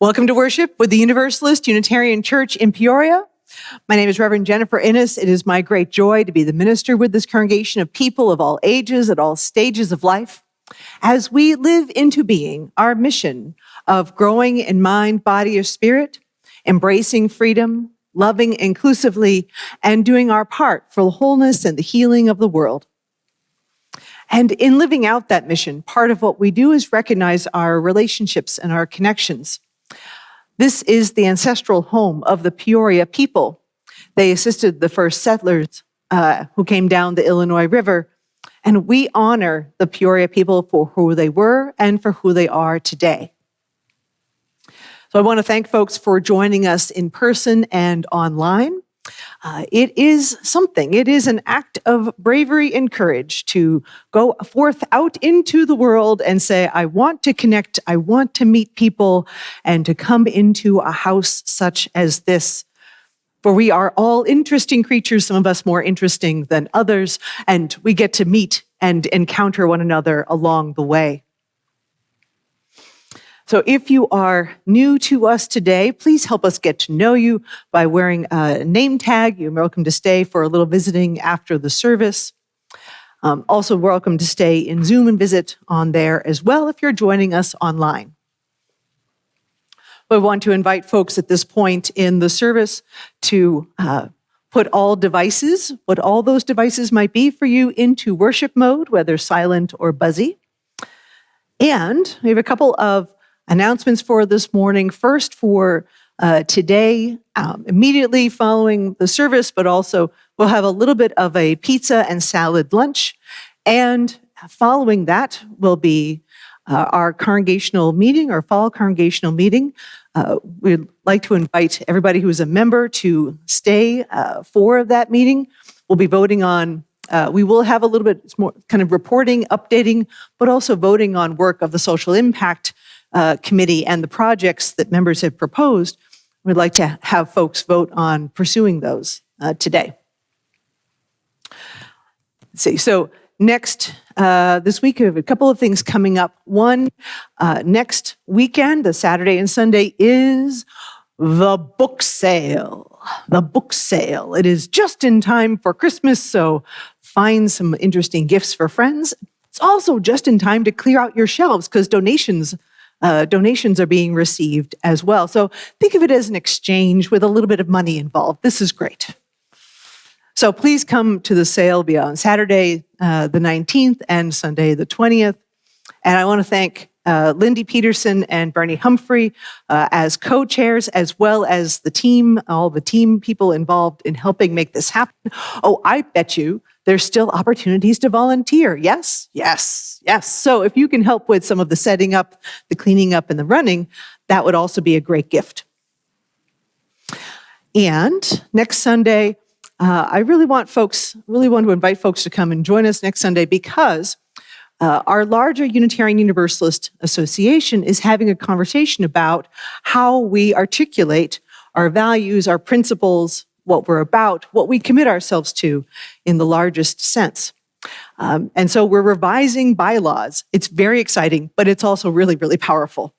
Welcome to worship with the Universalist Unitarian Church in Peoria. My name is Reverend Jennifer Innis. It is my great joy to be the minister with this congregation of people of all ages at all stages of life as we live into being our mission of growing in mind, body, or spirit, embracing freedom, loving inclusively, and doing our part for the wholeness and the healing of the world. And in living out that mission, part of what we do is recognize our relationships and our connections. This is the ancestral home of the Peoria people. They assisted the first settlers who came down the Illinois River, and we honor the Peoria people for who they were and for who they are today. So I want to thank folks for joining us in person and online. It is something. It is an act of bravery and courage to go forth out into the world and say, I want to connect, I want to meet people, and to come into a house such as this. For we are all interesting creatures, some of us more interesting than others, and we get to meet and encounter one another along the way. So if you are new to us today, please help us get to know you by wearing a name tag. You're welcome to stay for a little visiting after the service. Also welcome to stay in Zoom and visit on there as well if you're joining us online. I want to invite folks at this point in the service to put all devices, what all those devices might be for you, into worship mode, whether silent or buzzy. And we have a couple of announcements for this morning. First, for today, immediately following the service, but also we'll have a little bit of a pizza and salad lunch. And following that will be our congregational meeting, our fall congregational meeting. We'd like to invite everybody who is a member to stay for that meeting. We'll be voting on, we will have a little bit more kind of reporting, updating, but also voting on work of the social impact committee and the projects that members have proposed. We'd like to have folks vote on pursuing those today. Let's see. So next, this week, we have a couple of things coming up. One, next weekend, the Saturday and Sunday, is the book sale. The book sale. It is just in time for Christmas, so find some interesting gifts for friends. It's also just in time to clear out your shelves because donations are being received as well. So think of it as an exchange with a little bit of money involved. This is great. So please come to the sale on Saturday, the 19th and Sunday, the 20th. And I want to thank Lindy Peterson and Bernie Humphrey as co-chairs, as well as the team, all the team people involved in helping make this happen. Oh, I bet you there's still opportunities to volunteer. Yes, yes, yes. So if you can help with some of the setting up, the cleaning up, and the running, that would also be a great gift. And next Sunday, I really want to invite folks to come and join us next Sunday because our larger Unitarian Universalist Association is having a conversation about how we articulate our values, our principles, what we're about, what we commit ourselves to in the largest sense. And so we're revising bylaws. It's very exciting, but it's also really, really powerful.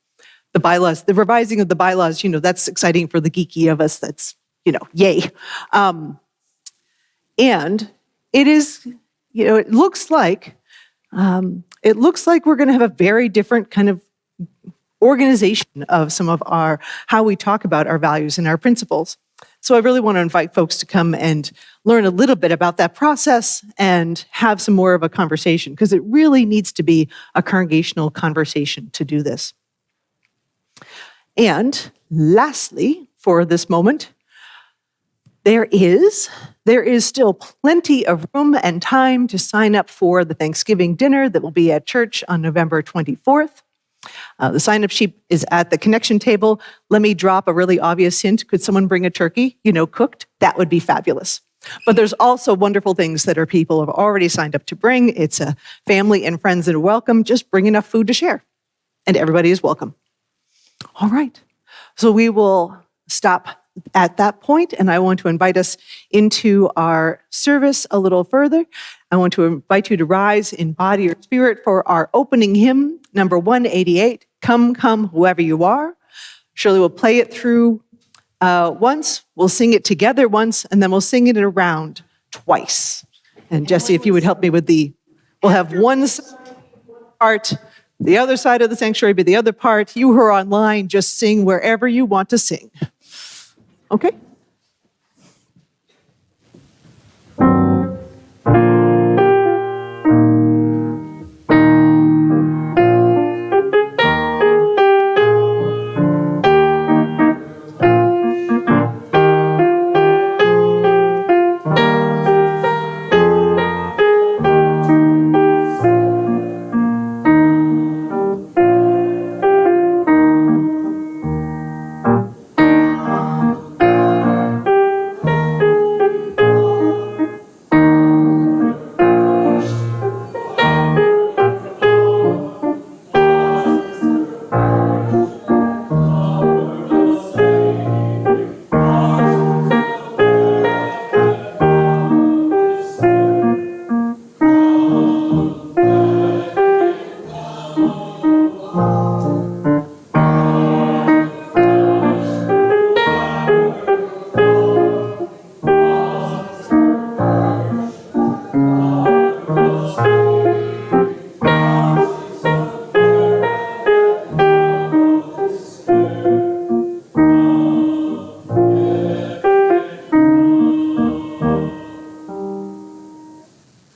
The bylaws, the revising of the bylaws, that's exciting for the geeky of us. That's, yay. And it is, it looks like we're going to have a very different kind of organization of some of how we talk about our values and our principles. So I really want to invite folks to come and learn a little bit about that process and have some more of a conversation, because it really needs to be a congregational conversation to do this. And lastly, for this moment, there is still plenty of room and time to sign up for the Thanksgiving dinner that will be at church on November 24th. The sign-up sheet is at the connection table. Let me drop a really obvious hint. Could someone bring a turkey, cooked? That would be fabulous. But there's also wonderful things that our people have already signed up to bring. It's a family and friends that are welcome. Just bring enough food to share, and everybody is welcome. All right. So we will stop at that point, and I want to invite us into our service a little further. I want to invite you to rise in body or spirit for our opening hymn, number 188, Come, Come, Whoever You Are. Shirley will play it through once, we'll sing it together once, and then we'll sing it around twice. And Jesse, if you would help me with we'll have one part, the other side of the sanctuary be the other part. You who are online, just sing wherever you want to sing. Okay?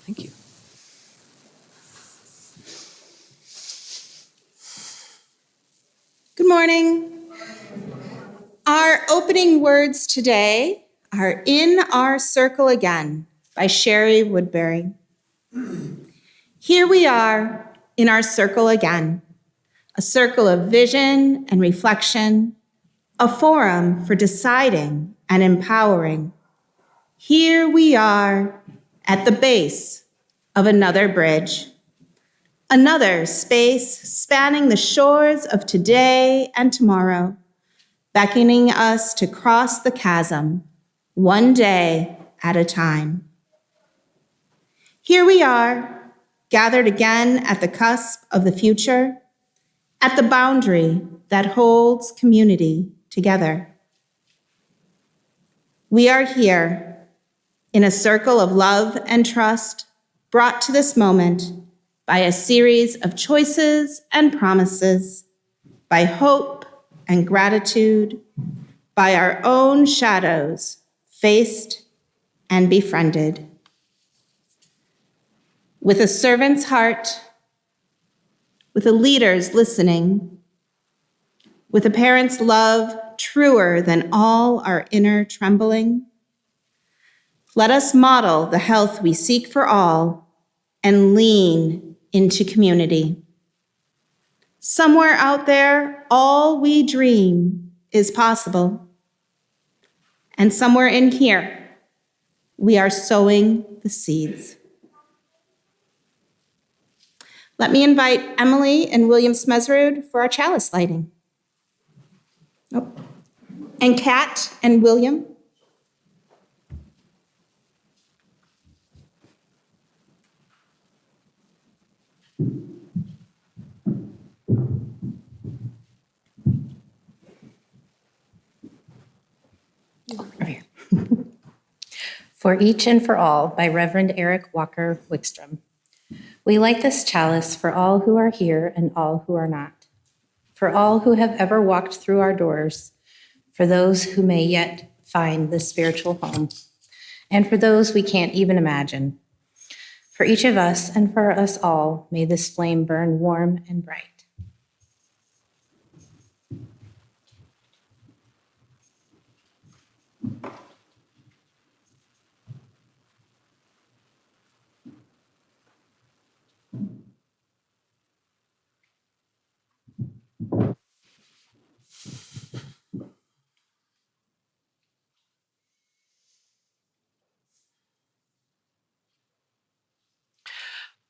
Thank you. Good morning. Our opening words today are "In Our Circle Again" by Sherry Woodbury. Here we are in our circle again, a circle of vision and reflection, a forum for deciding and empowering. Here we are at the base of another bridge, another space spanning the shores of today and tomorrow, beckoning us to cross the chasm, one day at a time. Here we are, gathered again at the cusp of the future, at the boundary that holds community together. We are here in a circle of love and trust, brought to this moment by a series of choices and promises, by hope and gratitude, by our own shadows, faced and befriended. With a servant's heart, with a leader's listening, with a parent's love truer than all our inner trembling, let us model the health we seek for all and lean into community. Somewhere out there, all we dream is possible. And somewhere in here, we are sowing the seeds. Let me invite Emily and William Smezrud for our chalice lighting. Oh. And Kat and William. Over here. For Each and for All by Reverend Eric Walker Wickstrom. We light this chalice for all who are here and all who are not, for all who have ever walked through our doors, for those who may yet find this spiritual home, and for those we can't even imagine. For each of us and for us all, may this flame burn warm and bright.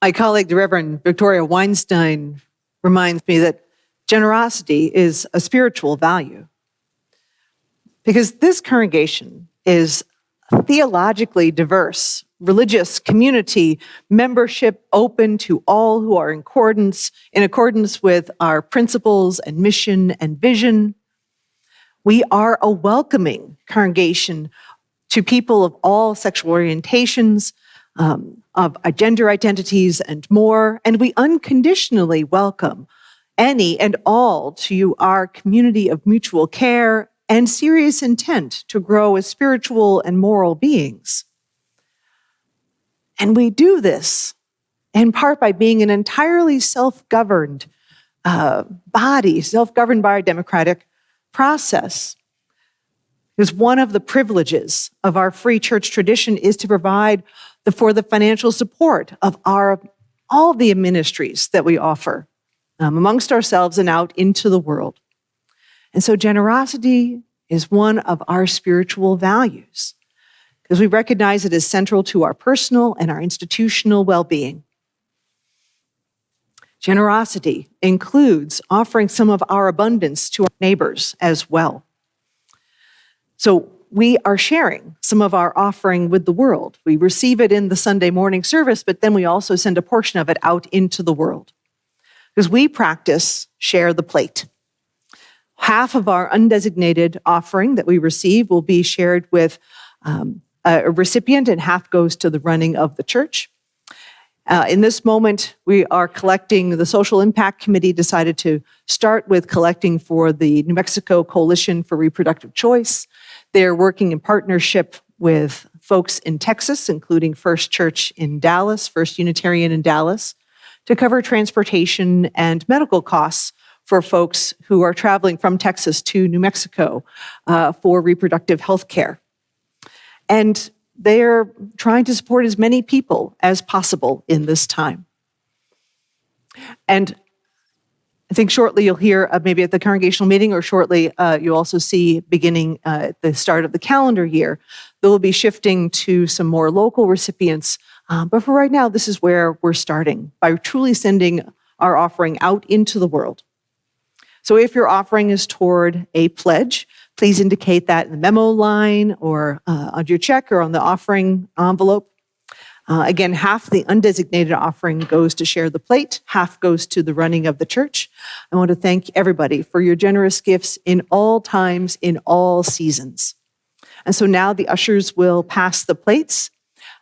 My colleague, the Reverend Victoria Weinstein, reminds me that generosity is a spiritual value. Because this congregation is theologically diverse, religious community, membership open to all who are in accordance with our principles and mission and vision. We are a welcoming congregation to people of all sexual orientations, of gender identities, and more. And we unconditionally welcome any and all to our community of mutual care and serious intent to grow as spiritual and moral beings. And we do this in part by being an entirely self-governed body, self-governed by a democratic process. Because one of the privileges of our free church tradition is to provide for the financial support of all the ministries that we offer amongst ourselves and out into the world. And so generosity is one of our spiritual values, because we recognize it as central to our personal and our institutional well-being. Generosity includes offering some of our abundance to our neighbors as well. So we are sharing some of our offering with the world. We receive it in the Sunday morning service, but then we also send a portion of it out into the world, because we practice share the plate. Half of our undesignated offering that we receive will be shared with a recipient, and half goes to the running of the church. In this moment, we are collecting, the Social Impact Committee decided to start with collecting for the New Mexico Coalition for Reproductive Choice. They're working in partnership with folks in Texas, including First Church in Dallas, First Unitarian in Dallas, to cover transportation and medical costs for folks who are traveling from Texas to New Mexico for reproductive health care. And they're trying to support as many people as possible in this time. And I think shortly you'll hear, maybe at the congregational meeting, or shortly you'll also see beginning at the start of the calendar year, they'll be shifting to some more local recipients. But for right now, this is where we're starting, by truly sending our offering out into the world. So if your offering is toward a pledge, please indicate that in the memo line or on your check or on the offering envelope. Again, half the undesignated offering goes to share the plate, half goes to the running of the church. I want to thank everybody for your generous gifts in all times, in all seasons. And so now the ushers will pass the plates,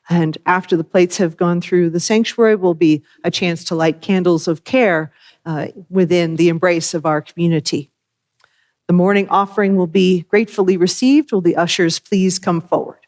and after the plates have gone through the sanctuary, will be a chance to light candles of care within the embrace of our community. The morning offering will be gratefully received. Will the ushers please come forward?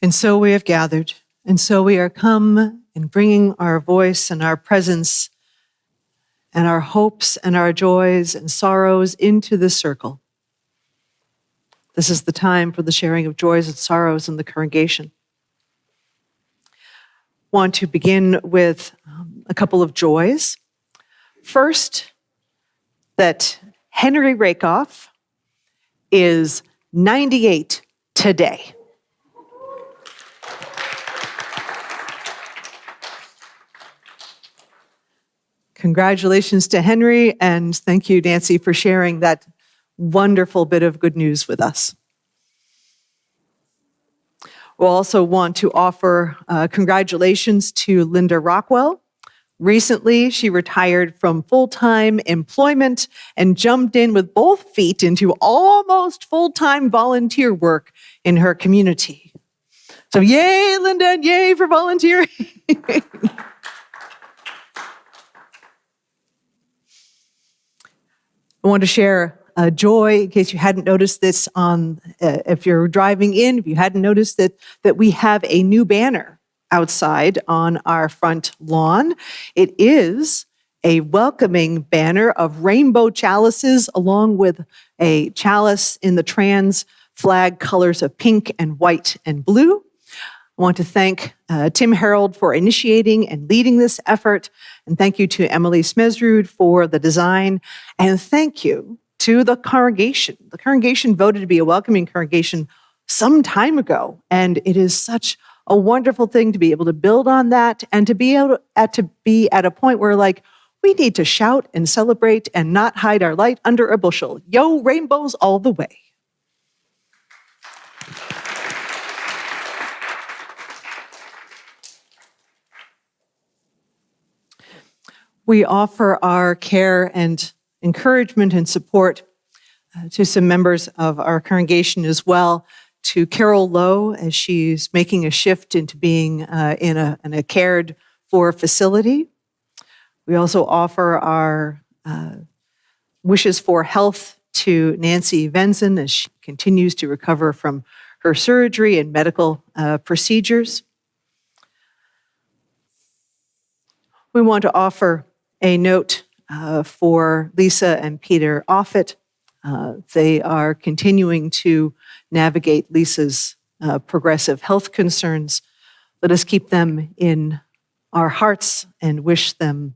And so we have gathered, and so we are come in bringing our voice and our presence and our hopes and our joys and sorrows into this circle. This is the time for the sharing of joys and sorrows in the congregation. I want to begin with a couple of joys. First, that Henry Rakoff is 98 today. Congratulations to Henry, and thank you, Nancy, for sharing that wonderful bit of good news with us. We'll also want to offer congratulations to Linda Rockwell. Recently, she retired from full-time employment and jumped in with both feet into almost full-time volunteer work in her community. So yay, Linda, and yay for volunteering. I want to share a joy, in case you hadn't noticed this if you're driving in, if you hadn't noticed that we have a new banner outside on our front lawn. It is a welcoming banner of rainbow chalices along with a chalice in the trans flag colors of pink and white and blue. I want to thank Tim Harold for initiating and leading this effort. And thank you to Emily Smesrud for the design. And thank you to the congregation. The congregation voted to be a welcoming congregation some time ago. And it is such a wonderful thing to be able to build on that and to be able to be at a point where we need to shout and celebrate and not hide our light under a bushel. Yo, rainbows all the way. We offer our care and encouragement and support to some members of our congregation as well, to Carol Lowe as she's making a shift into being in a cared for facility. We also offer our wishes for health to Nancy Venzen as she continues to recover from her surgery and medical procedures. We want to offer a note for Lisa and Peter Offit. They are continuing to navigate Lisa's progressive health concerns. Let us keep them in our hearts and wish them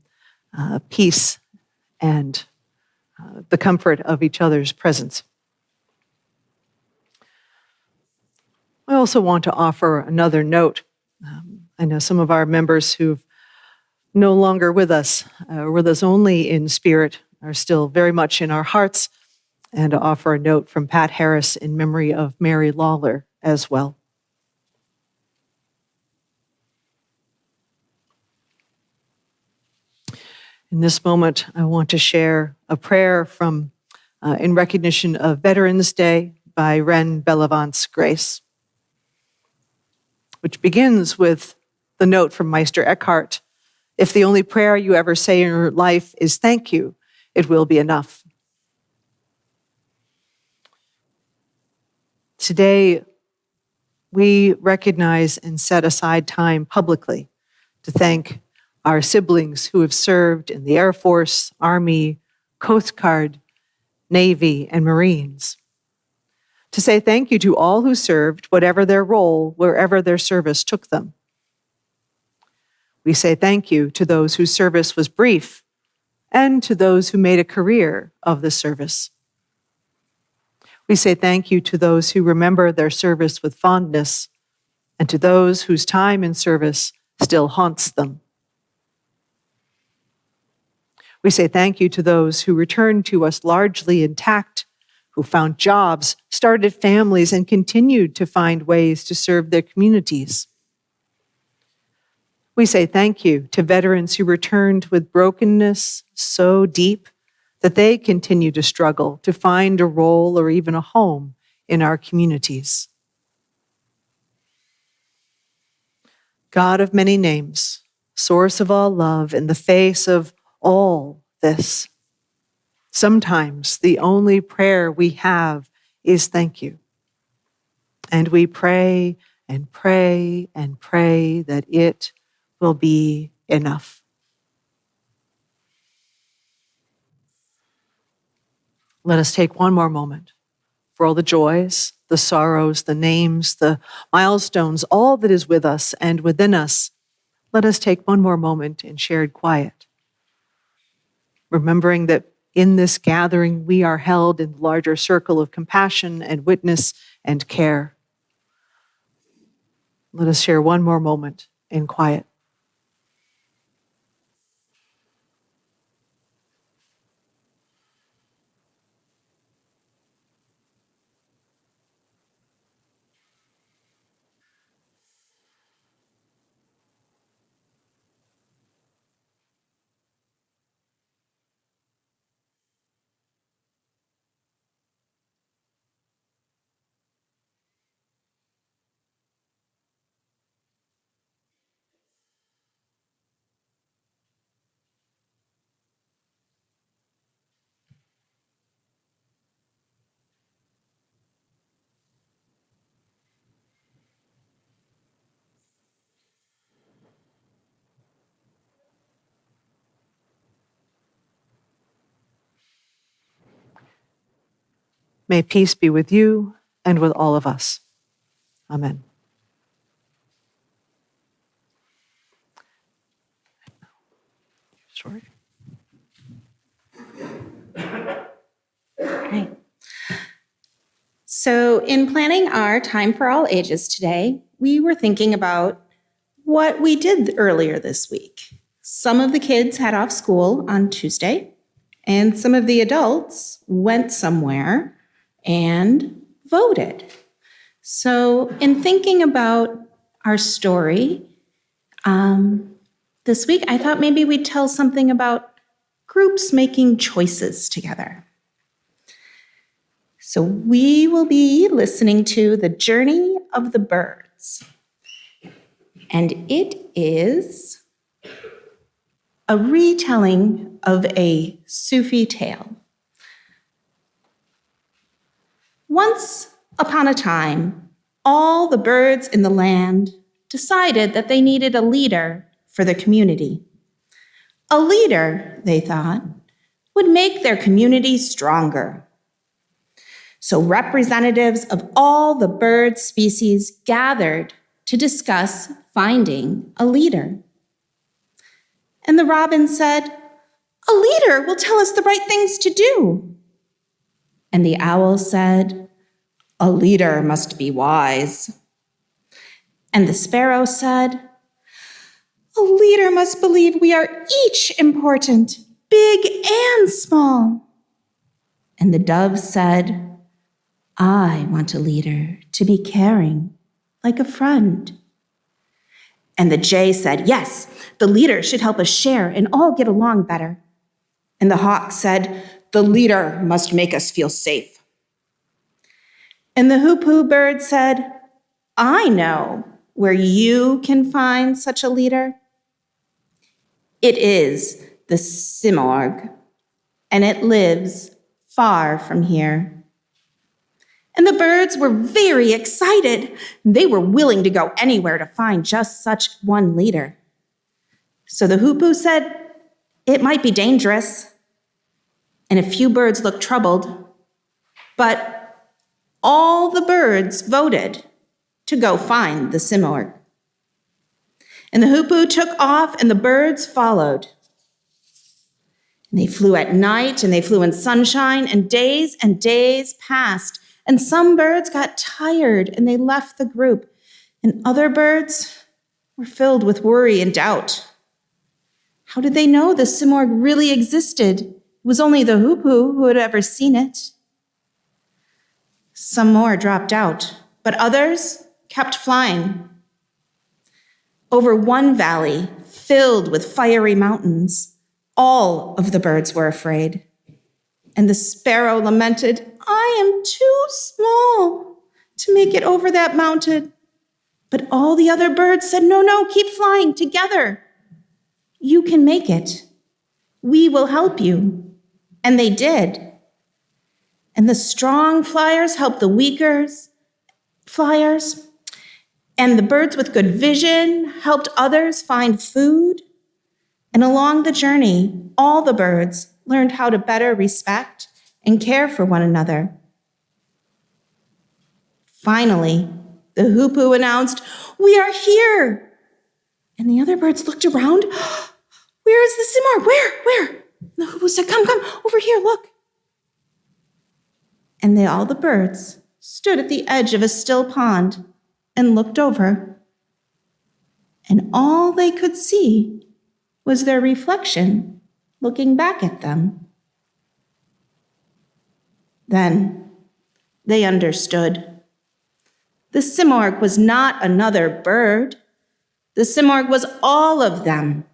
peace and the comfort of each other's presence. I also want to offer another note. I know some of our members who've no longer with us only in spirit, are still very much in our hearts, and to offer a note from Pat Harris in memory of Mary Lawler as well. In this moment, I want to share a prayer from in recognition of Veterans Day by Ren Bellavance Grace, which begins with the note from Meister Eckhart: if the only prayer you ever say in your life is thank you, it will be enough. Today, we recognize and set aside time publicly to thank our siblings who have served in the Air Force, Army, Coast Guard, Navy, and Marines. To say thank you to all who served, whatever their role, wherever their service took them. We say thank you to those whose service was brief and to those who made a career of the service. We say thank you to those who remember their service with fondness and to those whose time in service still haunts them. We say thank you to those who returned to us largely intact, who found jobs, started families, and continued to find ways to serve their communities. We say thank you to veterans who returned with brokenness so deep that they continue to struggle to find a role or even a home in our communities. God of many names, source of all love, in the face of all this, sometimes the only prayer we have is thank you. And we pray and pray that it will be enough. Let us take one more moment for all the joys, the sorrows, the names, the milestones, all that is with us and within us. Let us take one more moment in shared quiet, remembering that in this gathering we are held in the larger circle of compassion and witness and care. Let us share one more moment in quiet. May peace be with you and with all of us. Amen. Sorry. All right. So, in planning our Time for All Ages today, we were thinking about what we did earlier this week. Some of the kids had off school on Tuesday, and some of the adults went somewhere and voted. So, in thinking about our story this week, I thought maybe we'd tell something about groups making choices together. So we will be listening to The Journey of the Birds. And it is a retelling of a Sufi tale. Once upon a time, all the birds in the land decided that they needed a leader for the community. A leader, they thought, would make their community stronger. So representatives of all the bird species gathered to discuss finding a leader. And the robin said, "A leader will tell us the right things to do." And the owl said, "A leader must be wise." And the sparrow said, "A leader must believe we are each important, big and small." And the dove said, "I want a leader to be caring, like a friend." And the jay said, "Yes, the leader should help us share and all get along better." And the hawk said, "The leader must make us feel safe." And the hoopoe bird said, "I know where you can find such a leader. It is the simorg, and it lives far from here." And the birds were very excited. They were willing to go anywhere to find just such one leader. So the hoopoe said it might be dangerous, and a few birds looked troubled, but all the birds voted to go find the simorg. And the hoopoe took off, and the birds followed. And they flew at night, and they flew in sunshine, and days passed. And some birds got tired and they left the group, and other birds were filled with worry and doubt. How did they know the simorg really existed? It was only the hoopoe who had ever seen it. Some more dropped out, but others kept flying. Over one valley filled with fiery mountains, all of the birds were afraid. And the sparrow lamented, "I am too small to make it over that mountain." But all the other birds said, No, keep flying together. You can make it. We will help you." And they did. And the strong flyers helped the weaker flyers. And the birds with good vision helped others find food. And along the journey, all the birds learned how to better respect and care for one another. Finally, the hoopoe announced, "We are here!" And the other birds looked around. "Where is the simar? Where? And the hoopoe said, Come, over here, look." And all the birds stood at the edge of a still pond and looked over. And all they could see was their reflection looking back at them. Then they understood. The simorgh was not another bird. The simorgh was all of them.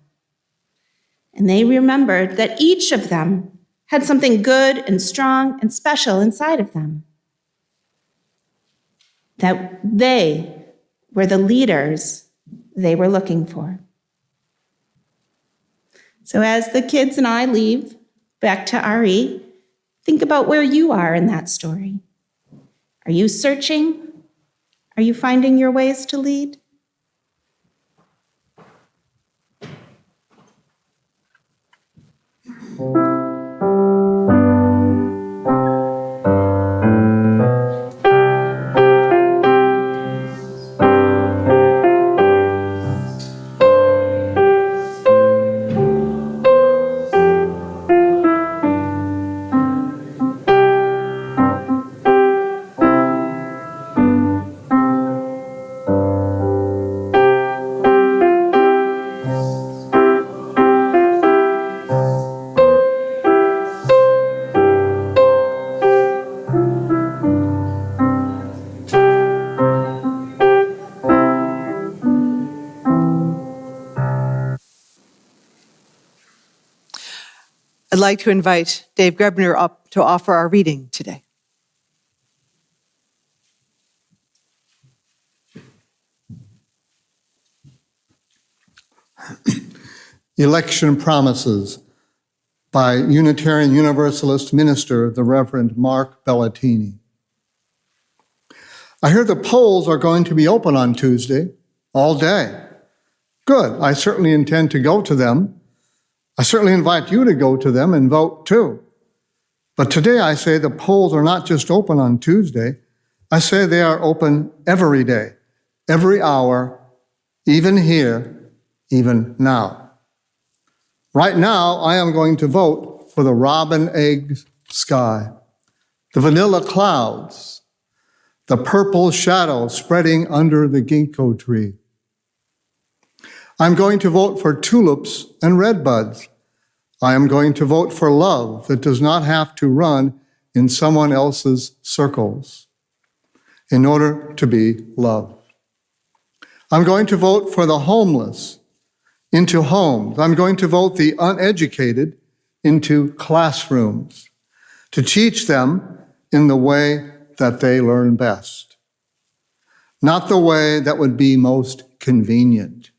And they remembered that each of them had something good and strong and special inside of them. That they were the leaders they were looking for. So as the kids and I leave back to RE, think about where you are in that story. Are you searching? Are you finding your ways to lead? I'd like to invite Dave Grebner up to offer our reading today. Election Promises by Unitarian Universalist minister, the Reverend Mark Bellatini. I hear the polls are going to be open on Tuesday all day. Good. I certainly intend to go to them. I certainly invite you to go to them and vote too. But today I say the polls are not just open on Tuesday. I say they are open every day, every hour, even here, even now. Right now, I am going to vote for the robin egg sky, the vanilla clouds, the purple shadow spreading under the ginkgo tree. I'm going to vote for tulips and redbuds. I am going to vote for love that does not have to run in someone else's circles in order to be loved. I'm going to vote for the homeless into homes. I'm going to vote the uneducated into classrooms to teach them in the way that they learn best, not the way that would be most convenient.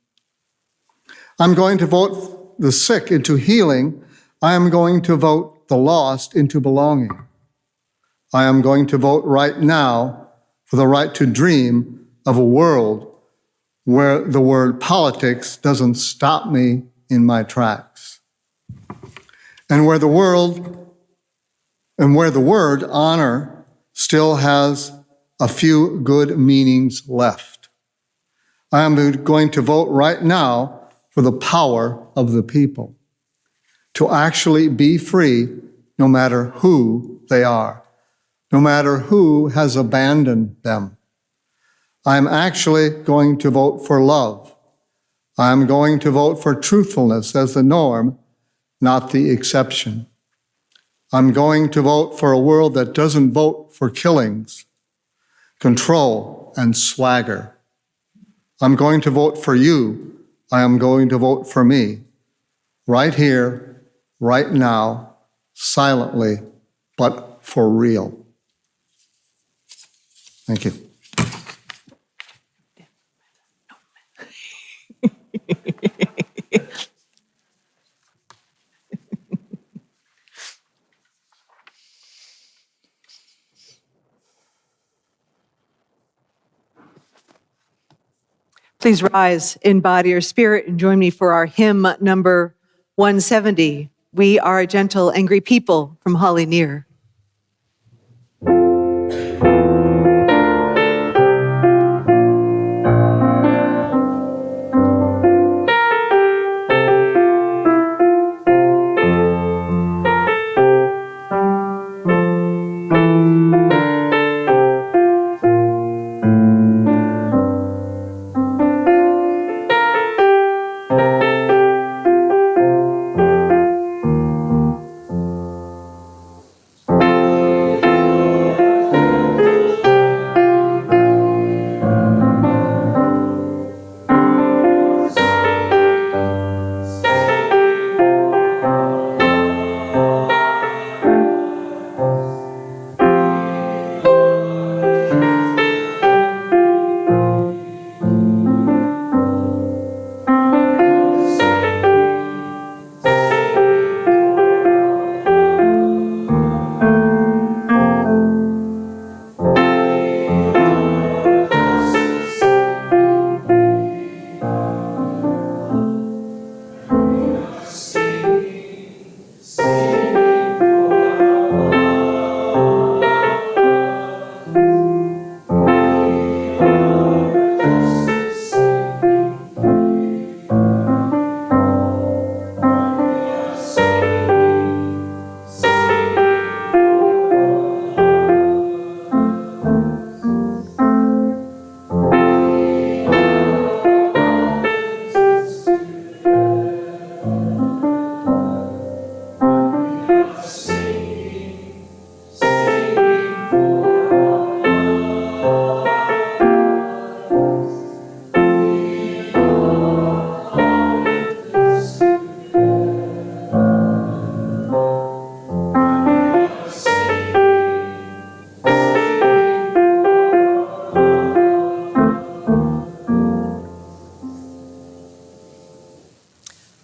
I'm going to vote the sick into healing. I am going to vote the lost into belonging. I am going to vote right now for the right to dream of a world where the word politics doesn't stop me in my tracks, and where the word honor still has a few good meanings left. I am going to vote right now for the power of the people to actually be free no matter who they are, no matter who has abandoned them. I'm actually going to vote for love. I'm going to vote for truthfulness as the norm, not the exception. I'm going to vote for a world that doesn't vote for killings, control, and swagger. I'm going to vote for you. I am going to vote for me, right here, right now, silently, but for real. Thank you. Please rise in body or spirit and join me for our hymn number 170. We are a gentle, angry people from Holly Near.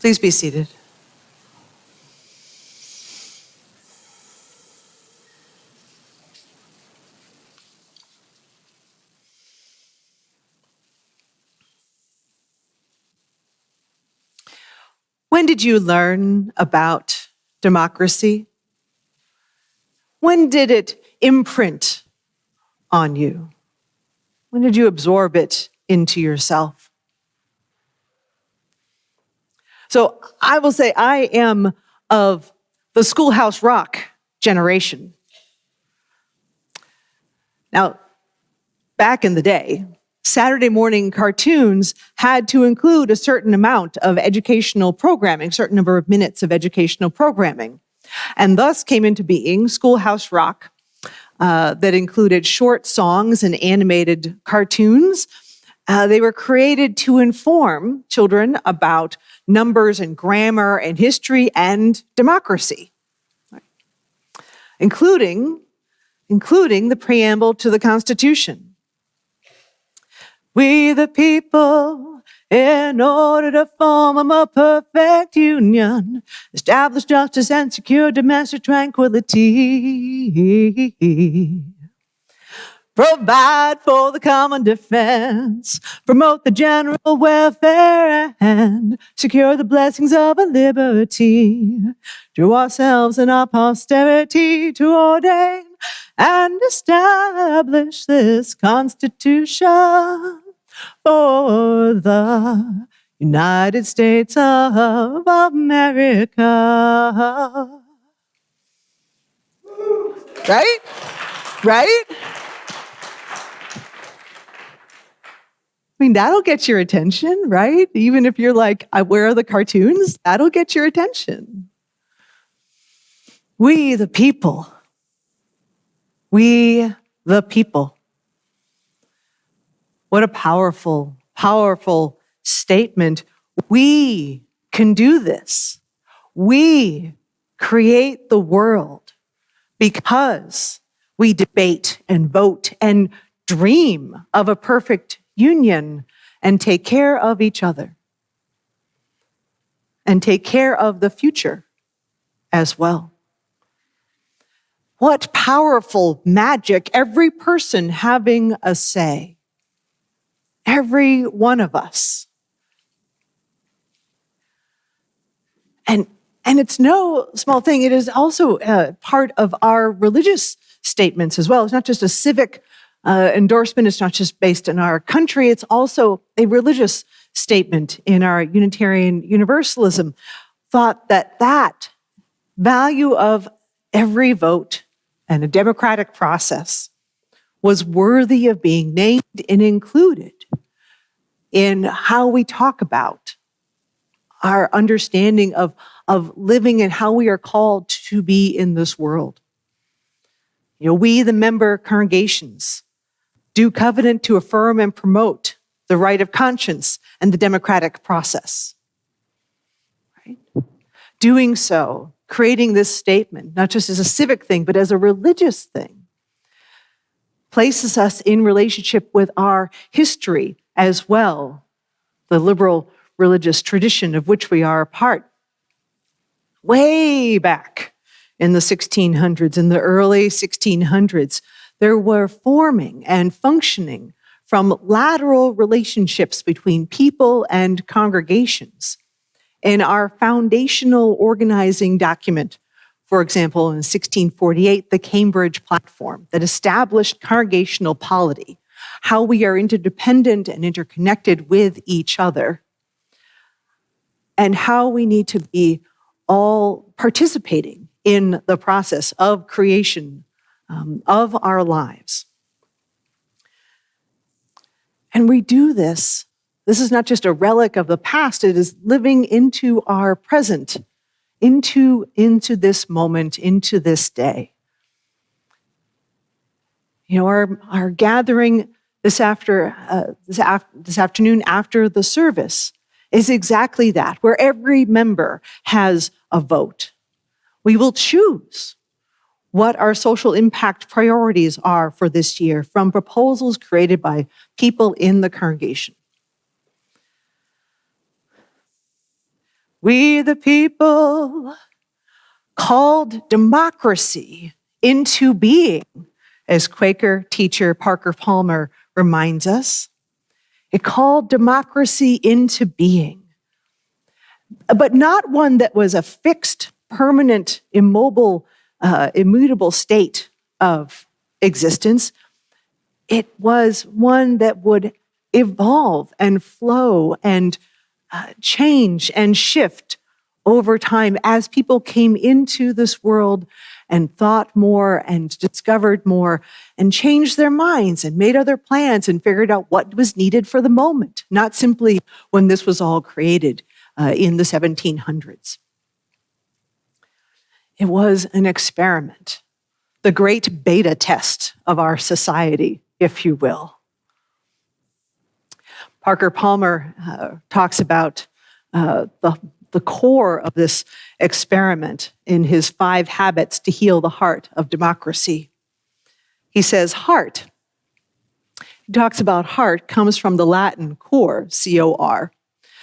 Please be seated. When did you learn about democracy? When did it imprint on you? When did you absorb it into yourself? So I will say I am of the Schoolhouse Rock generation. Now, back in the day, Saturday morning cartoons had to include a certain amount of educational programming, a certain number of minutes of educational programming. And thus came into being Schoolhouse Rock, that included short songs and animated cartoons. They were created to inform children about numbers and grammar and history and democracy, including the preamble to the Constitution. We the people, in order to form a more perfect union, establish justice and secure domestic tranquility. Provide for the common defense, promote the general welfare, and secure the blessings of a liberty to ourselves and our posterity, to ordain and establish this Constitution for the United States of America. Right? Right? I mean, that'll get your attention, right? Even if you're like, where are the cartoons? That'll get your attention. We the people. We the people. What a powerful, powerful statement. We can do this. We create the world because we debate and vote and dream of a perfect union and take care of each other and take care of the future as well. What powerful magic, every person having a say. every one of us. And it's no small thing. It is also part of our religious statements as well. It's not just a civic endorsement. It's not just based in our country. It's also a religious statement in our Unitarian Universalism. Thought that value of every vote and a democratic process was worthy of being named and included in how we talk about our understanding of living and how we are called to be in this world. You know, we, the member congregations, do covenant to affirm and promote the right of conscience and the democratic process. Right? Doing so, creating this statement, not just as a civic thing, but as a religious thing, places us in relationship with our history as well, the liberal religious tradition of which we are a part. Way back in the 1600s, in the early 1600s, there were forming and functioning from lateral relationships between people and congregations. In our foundational organizing document, for example, in 1648, the Cambridge Platform that established congregational polity, how we are interdependent and interconnected with each other, and how we need to be all participating in the process of creation of our lives. And we do this. This is not just a relic of the past. It is living into our present, into this moment, into this day. You know, our gathering this afternoon after the service is exactly that, where every member has a vote. We will choose what our social impact priorities are for this year from proposals created by people in the congregation. We, the people, called democracy into being, as Quaker teacher Parker Palmer reminds us. It called democracy into being, but not one that was a fixed, permanent, immutable state of existence. It was one that would evolve and flow and change and shift over time as people came into this world and thought more and discovered more and changed their minds and made other plans and figured out what was needed for the moment, not simply when this was all created in the 1700s. It was an experiment, the great beta test of our society, if you will. Parker Palmer talks about the core of this experiment in his 5 habits to heal the heart of democracy. He says, heart. He talks about heart comes from the Latin cor, C-O-R.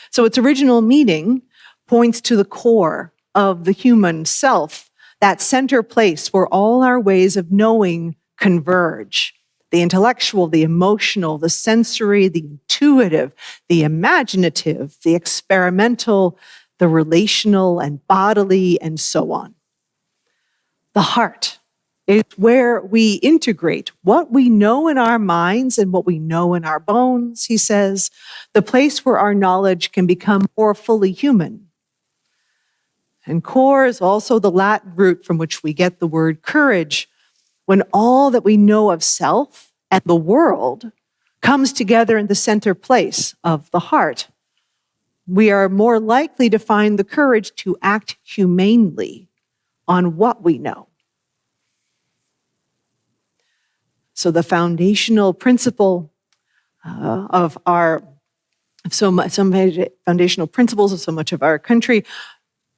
So its original meaning points to the core of the human self, that center place where all our ways of knowing converge. The intellectual, the emotional, the sensory, the intuitive, the imaginative, the experimental, the relational and bodily, and so on. The heart is where we integrate what we know in our minds and what we know in our bones, he says, the place where our knowledge can become more fully human. And core is also the Latin root from which we get the word courage, when all that we know of self and the world comes together in the center place of the heart. We are more likely to find the courage to act humanely on what we know. So the foundational principle foundational principles of so much of our country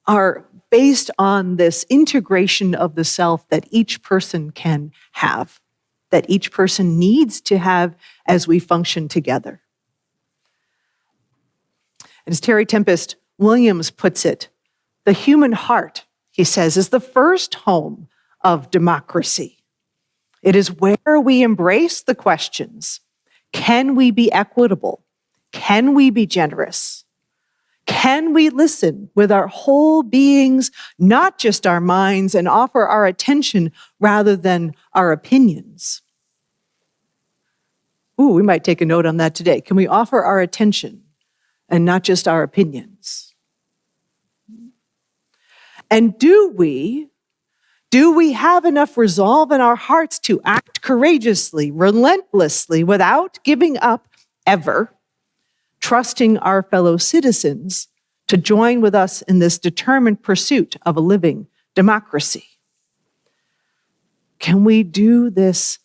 are based on this integration of the self that each person can have, that each person needs to have as we function together. As Terry Tempest Williams puts it, the human heart, he says, is the first home of democracy. It is where we embrace the questions. Can we be equitable? Can we be generous? Can we listen with our whole beings, not just our minds, and offer our attention rather than our opinions? Ooh, we might take a note on that today. Can we offer our attention and not just our opinions? And do we have enough resolve in our hearts to act courageously, relentlessly, without giving up ever, trusting our fellow citizens to join with us in this determined pursuit of a living democracy? Can we do this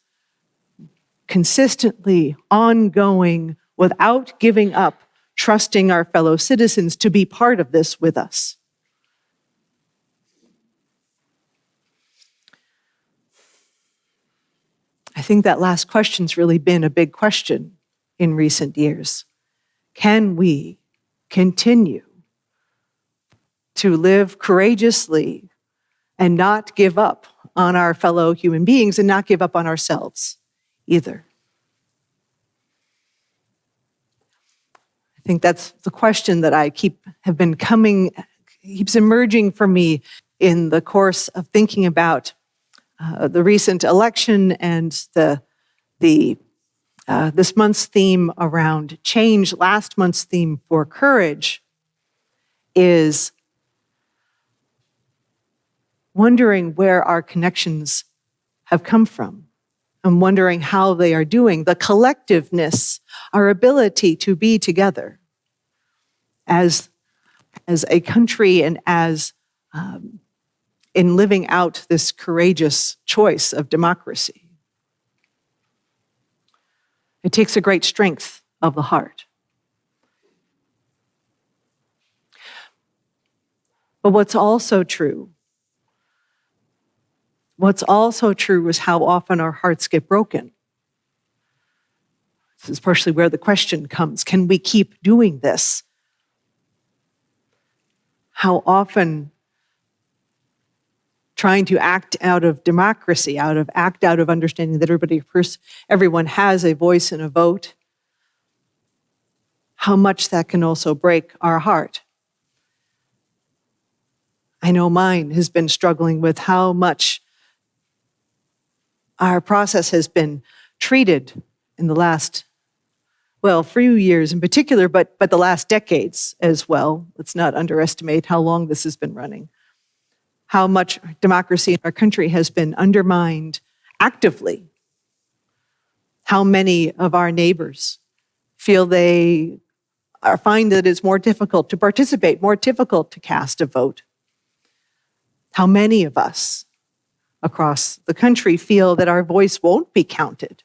consistently, ongoing, without giving up, trusting our fellow citizens to be part of this with us? I think that last question's really been a big question in recent years. Can we continue to live courageously and not give up on our fellow human beings and not give up on ourselves either? I think that's the question that keeps emerging for me in the course of thinking about the recent election and this month's theme around change. Last month's theme for courage is wondering where our connections have come from and wondering how they are doing. The collectiveness, our ability to be together as a country and as in living out this courageous choice of democracy. It takes a great strength of the heart. But what's also true is how often our hearts get broken. This is partially where the question comes. Can we keep doing this? How often trying to act out of democracy, act out of understanding that everyone has a voice and a vote, how much that can also break our heart. I know mine has been struggling with how much our process has been treated in the last, few years in particular, but the last decades as well. Let's not underestimate how long this has been running. How much democracy in our country has been undermined actively. How many of our neighbors feel find that it's more difficult to participate, more difficult to cast a vote. How many of us across the country feel that our voice won't be counted,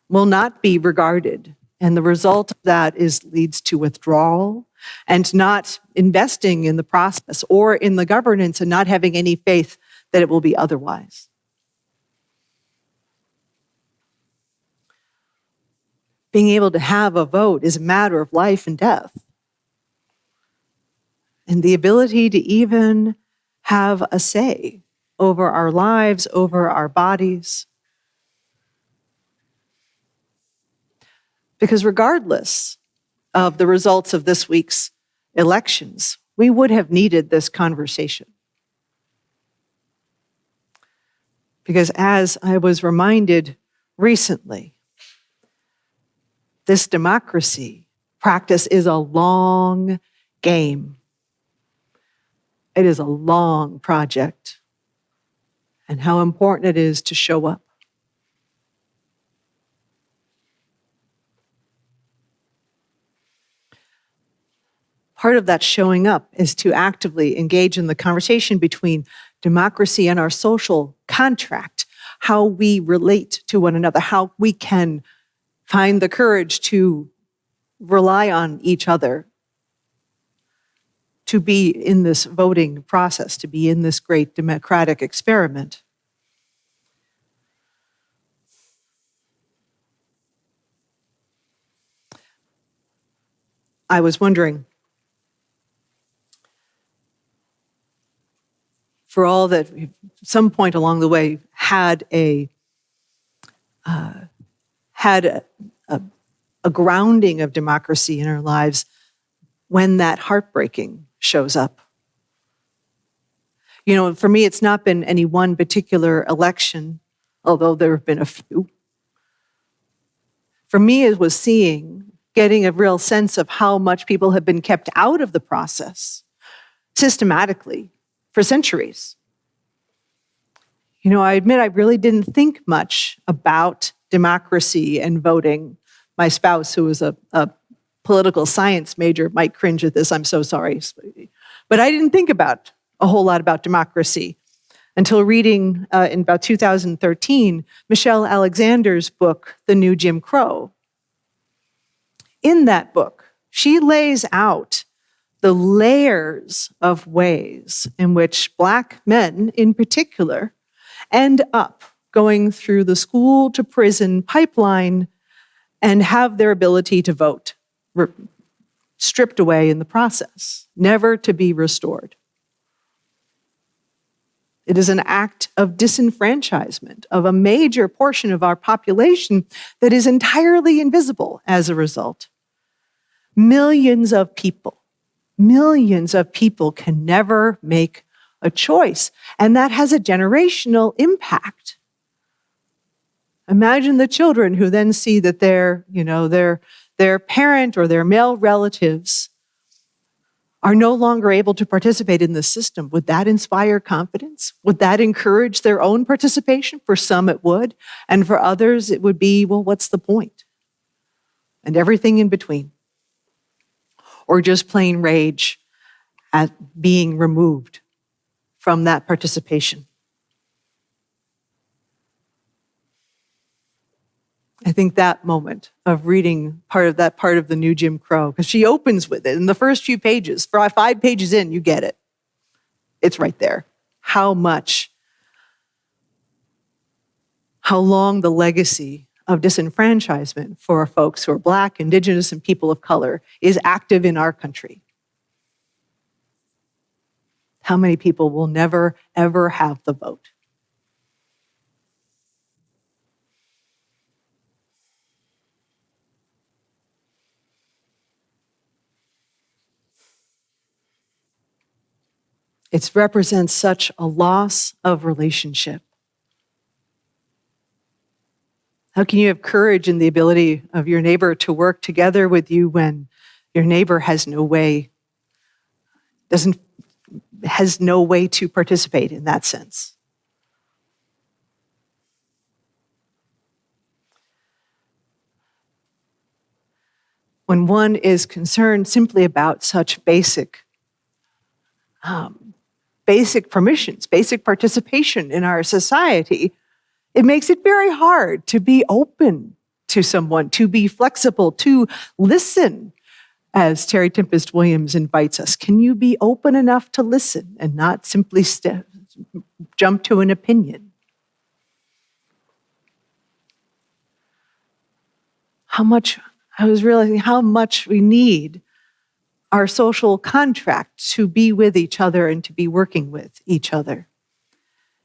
will not be regarded, and the result of that leads to withdrawal and not investing in the process or in the governance and not having any faith that it will be otherwise. Being able to have a vote is a matter of life and death. And the ability to even have a say over our lives, over our bodies. Because regardless of the results of this week's elections, we would have needed this conversation. Because as I was reminded recently, this democracy practice is a long game. It is a long project, and how important it is to show up. Part of that showing up is to actively engage in the conversation between democracy and our social contract, how we relate to one another, how we can find the courage to rely on each other, to be in this voting process, to be in this great democratic experiment. I was wondering, for all that at some point along the way had had a grounding of democracy in our lives when that heartbreaking shows up. You know, for me, it's not been any one particular election, although there have been a few. For me, it was getting a real sense of how much people have been kept out of the process systematically for centuries. You know, I admit I really didn't think much about democracy and voting. My spouse, who was a political science major, might cringe at this. I'm so sorry. But I didn't think about a whole lot about democracy until reading in about 2013, Michelle Alexander's book, The New Jim Crow. In that book, she lays out the layers of ways in which Black men in particular end up going through the school to prison pipeline and have their ability to vote stripped away in the process, never to be restored. It is an act of disenfranchisement of a major portion of our population that is entirely invisible as a result. Millions of people can never make a choice, and that has a generational impact. Imagine the children who then see that their parent or their male relatives are no longer able to participate in the system. Would that inspire confidence? Would that encourage their own participation? For some it would, and for others it would be, well, what's the point? And everything in between. Or just plain rage at being removed from that participation. I think that moment of reading part of the New Jim Crow, because she opens with it in the first few pages. For 5 pages in, you get it. It's right there. How long the legacy of disenfranchisement for folks who are Black, Indigenous, and people of color is active in our country. How many people will never, ever have the vote? It represents such a loss of relationship. How can you have courage in the ability of your neighbor to work together with you when your neighbor has no way to participate in that sense? When one is concerned simply about such basic permissions, basic participation in our society, it makes it very hard to be open to someone, to be flexible, to listen, as Terry Tempest Williams invites us. Can you be open enough to listen and not simply jump to an opinion? I was realizing how much we need our social contract to be with each other and to be working with each other.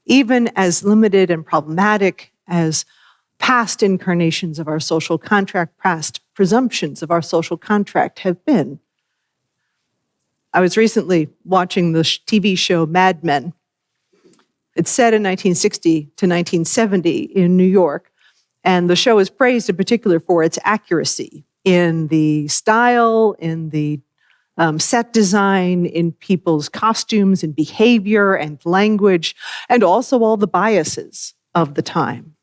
Even as limited and problematic as past incarnations of our social contract, past presumptions of our social contract have been. I was recently watching the TV show Mad Men. It's set in 1960 to 1970 in New York, and the show is praised in particular for its accuracy in the style, in the set design, in people's costumes and behavior and language, and also all the biases of the time.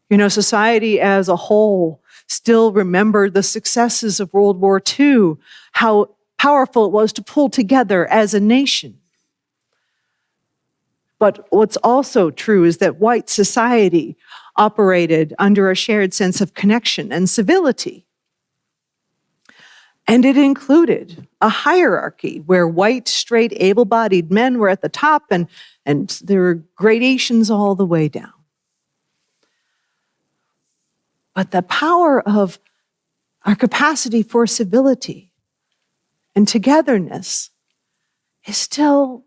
You know, society as a whole still remembered the successes of World War II, how powerful it was to pull together as a nation. But what's also true is that white society operated under a shared sense of connection and civility. And it included a hierarchy where white, straight, able-bodied men were at the top, and there were gradations all the way down. But the power of our capacity for civility and togetherness is still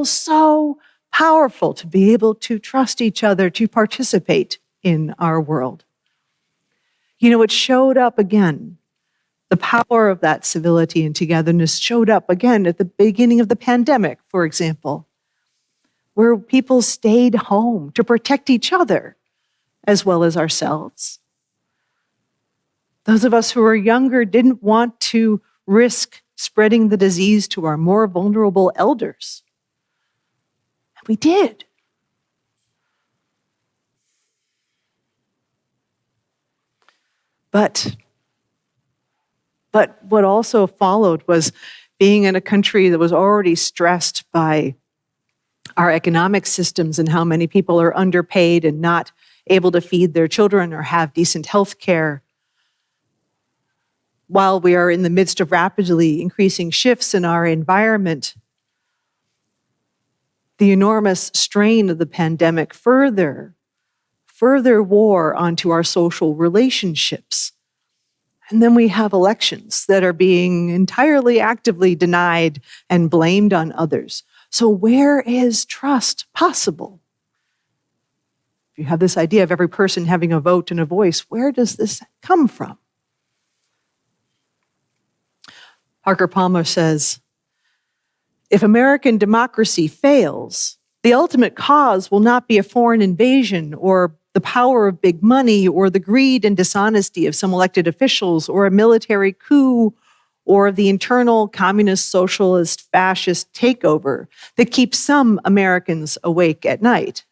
so powerful, to be able to trust each other, to participate in our world. You know, it showed up again. The power of that civility and togetherness showed up again at the beginning of the pandemic, for example, where people stayed home to protect each other as well as ourselves. Those of us who are younger didn't want to risk spreading the disease to our more vulnerable elders. And we did. But what also followed was being in a country that was already stressed by our economic systems and how many people are underpaid and not able to feed their children or have decent health care, while we are in the midst of rapidly increasing shifts in our environment. The enormous strain of the pandemic further wore onto our social relationships. And then we have elections that are being entirely actively denied and blamed on others. So where is trust possible? If you have this idea of every person having a vote and a voice, where does this come from? Parker Palmer says, if American democracy fails, the ultimate cause will not be a foreign invasion or the power of big money or the greed and dishonesty of some elected officials or a military coup or the internal communist, socialist, fascist takeover that keeps some Americans awake at night.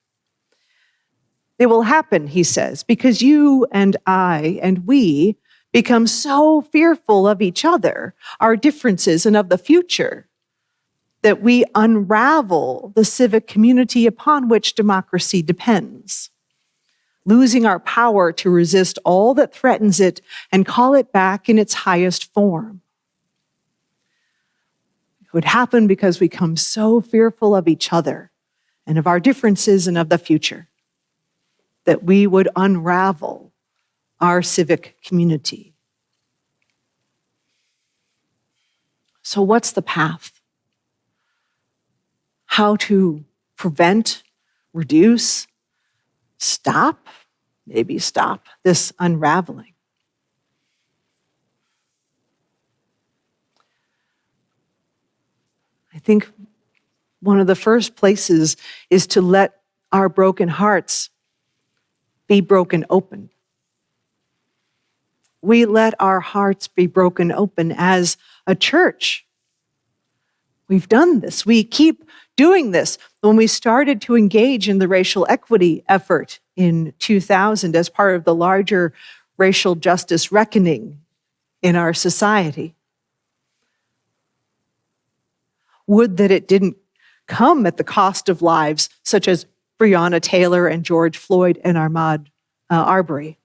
It will happen, he says, because you and I and we become so fearful of each other, our differences, and of the future, that we unravel the civic community upon which democracy depends, losing our power to resist all that threatens it and call it back in its highest form. It would happen because we become so fearful of each other and of our differences and of the future that we would unravel our civic community. So what's the path? How to prevent, reduce, maybe stop this unraveling? I think one of the first places is to let our broken hearts be broken open. We let our hearts be broken open as a church. We've done this. We keep doing this. When we started to engage in the racial equity effort in 2000 as part of the larger racial justice reckoning in our society, would that it didn't come at the cost of lives such as Breonna Taylor and George Floyd and Ahmaud Arbery.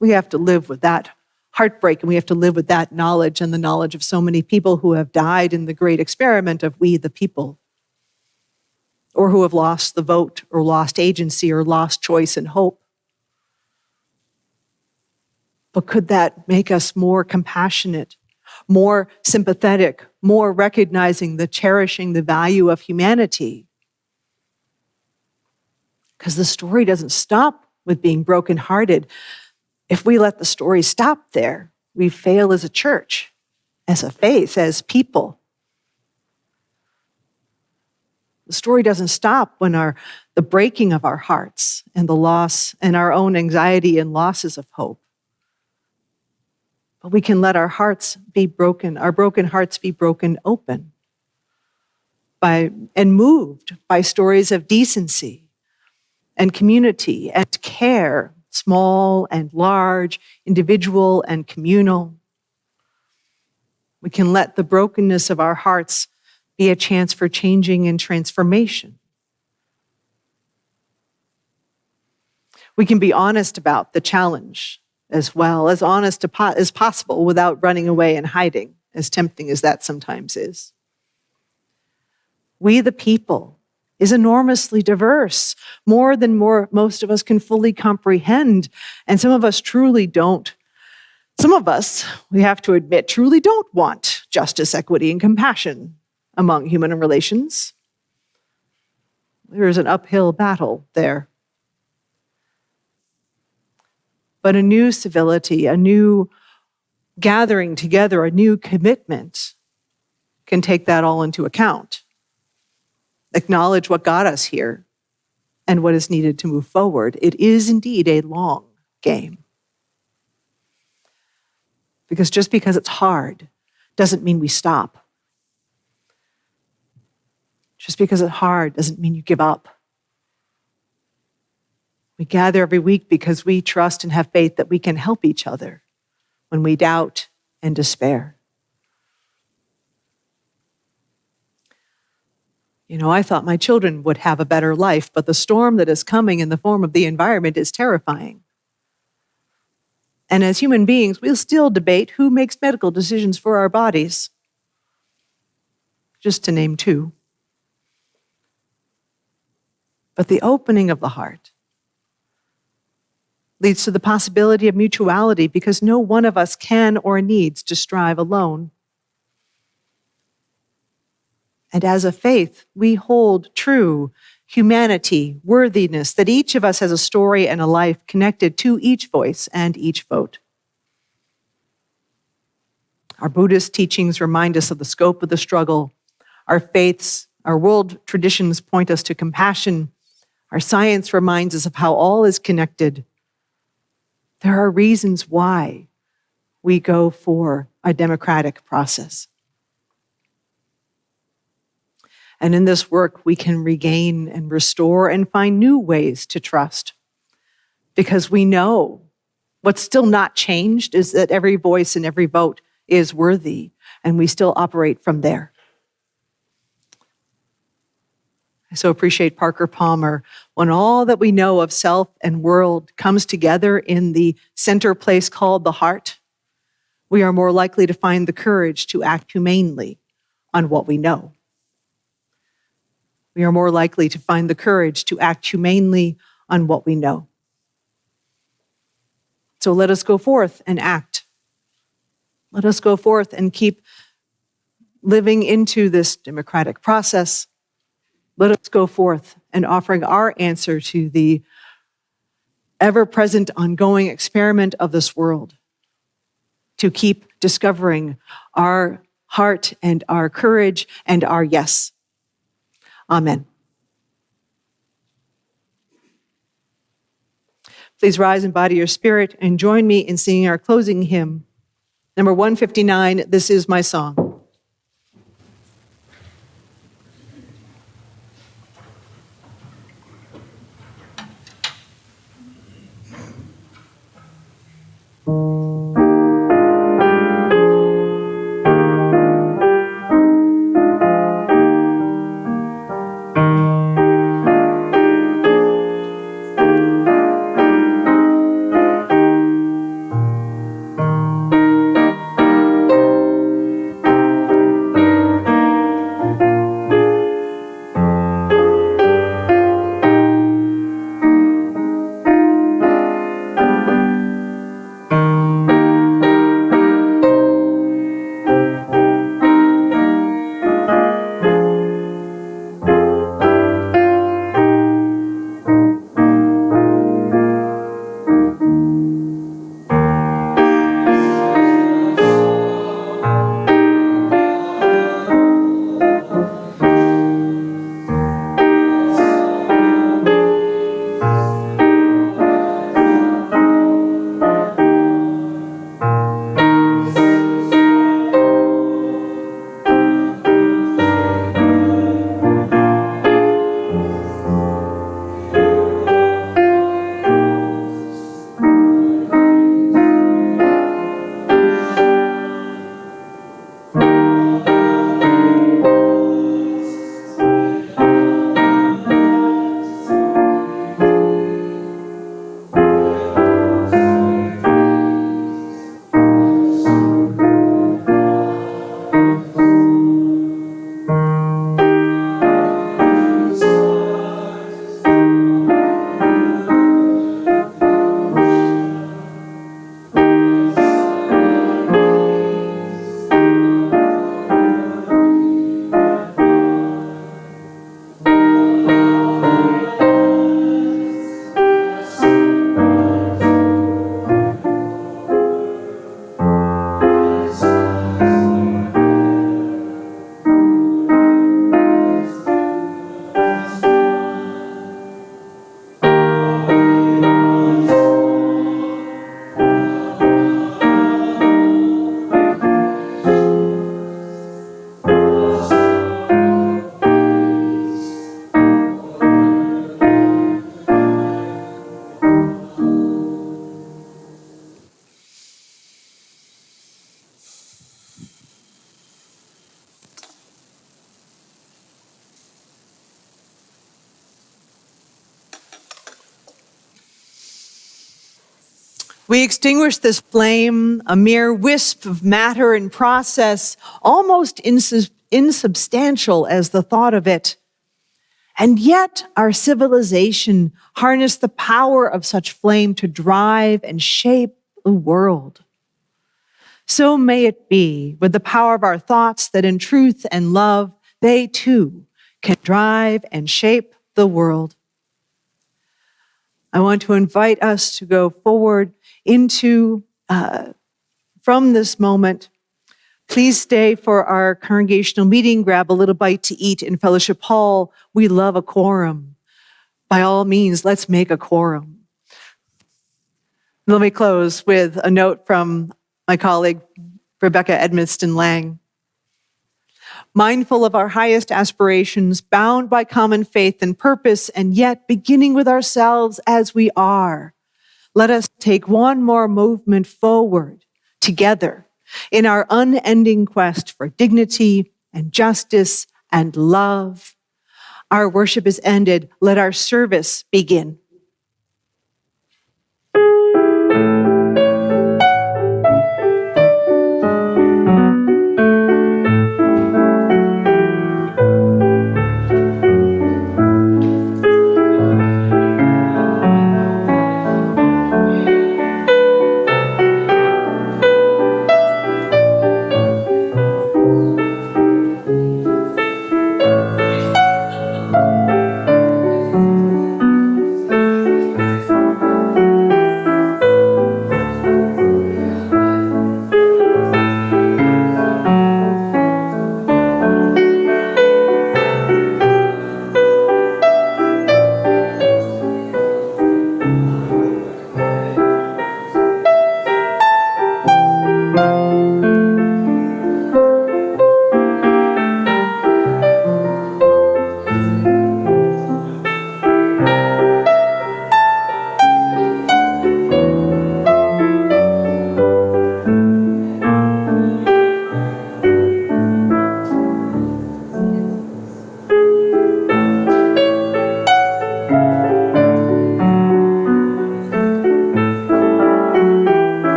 We have to live with that heartbreak, and we have to live with that knowledge and the knowledge of so many people who have died in the great experiment of we the people, or who have lost the vote or lost agency or lost choice and hope. But could that make us more compassionate, more sympathetic, more recognizing cherishing the value of humanity? Because the story doesn't stop with being brokenhearted. If we let the story stop there, we fail as a church, as a faith, as people. The story doesn't stop when the breaking of our hearts and the loss and our own anxiety and losses of hope. But we can let our hearts be broken, our broken hearts be broken open and moved by stories of decency and community and care, small and large, individual and communal. We can let the brokenness of our hearts be a chance for changing and transformation. We can be honest about the challenge as well, as honest as possible without running away and hiding, as tempting as that sometimes is. We the people is enormously diverse, more than most of us can fully comprehend. And some of us truly don't. Some of us, we have to admit, truly don't want justice, equity, and compassion among human relations. There is an uphill battle there. but a new civility, a new gathering together, a new commitment can take that all into account. Acknowledge what got us here and what is needed to move forward. It is indeed a long game. Because just because it's hard doesn't mean we stop. Just because it's hard doesn't mean you give up. We gather every week because we trust and have faith that we can help each other when we doubt and despair. I thought my children would have a better life, but the storm that is coming in the form of the environment is terrifying. And as human beings, we'll still debate who makes medical decisions for our bodies, just to name two. But the opening of the heart leads to the possibility of mutuality because no one of us can or needs to strive alone. And as a faith, we hold true humanity, worthiness, that each of us has a story and a life connected to each voice and each vote. Our Buddhist teachings remind us of the scope of the struggle. Our faiths, our world traditions point us to compassion. Our science reminds us of how all is connected. There are reasons why we go for a democratic process. And in this work, we can regain and restore and find new ways to trust. Because we know what's still not changed is that every voice and every vote is worthy, and we still operate from there. I so appreciate Parker Palmer. When all that we know of self and world comes together in the center place called the heart, we are more likely to find the courage to act humanely on what we know. We are more likely to find the courage to act humanely on what we know. So let us go forth and act. Let us go forth and keep living into this democratic process. Let us go forth and offering our answer to the ever-present, ongoing experiment of this world to keep discovering our heart and our courage and our yes. Amen. Please rise in body or spirit and join me in singing our closing hymn, number 159, This Is My Song. We extinguish this flame, a mere wisp of matter and process, almost insubstantial as the thought of it. And yet our civilization harnessed the power of such flame to drive and shape the world. So may it be with the power of our thoughts that in truth and love, they too can drive and shape the world. I want to invite us to go forward into, from this moment. Please stay for our congregational meeting, grab a little bite to eat in Fellowship Hall. We love a quorum. By all means, let's make a quorum. Let me close with a note from my colleague, Rebecca Edmiston Lang. Mindful of our highest aspirations, bound by common faith and purpose, and yet beginning with ourselves as we are, let us take one more movement forward together in our unending quest for dignity and justice and love. Our worship is ended. Let our service begin.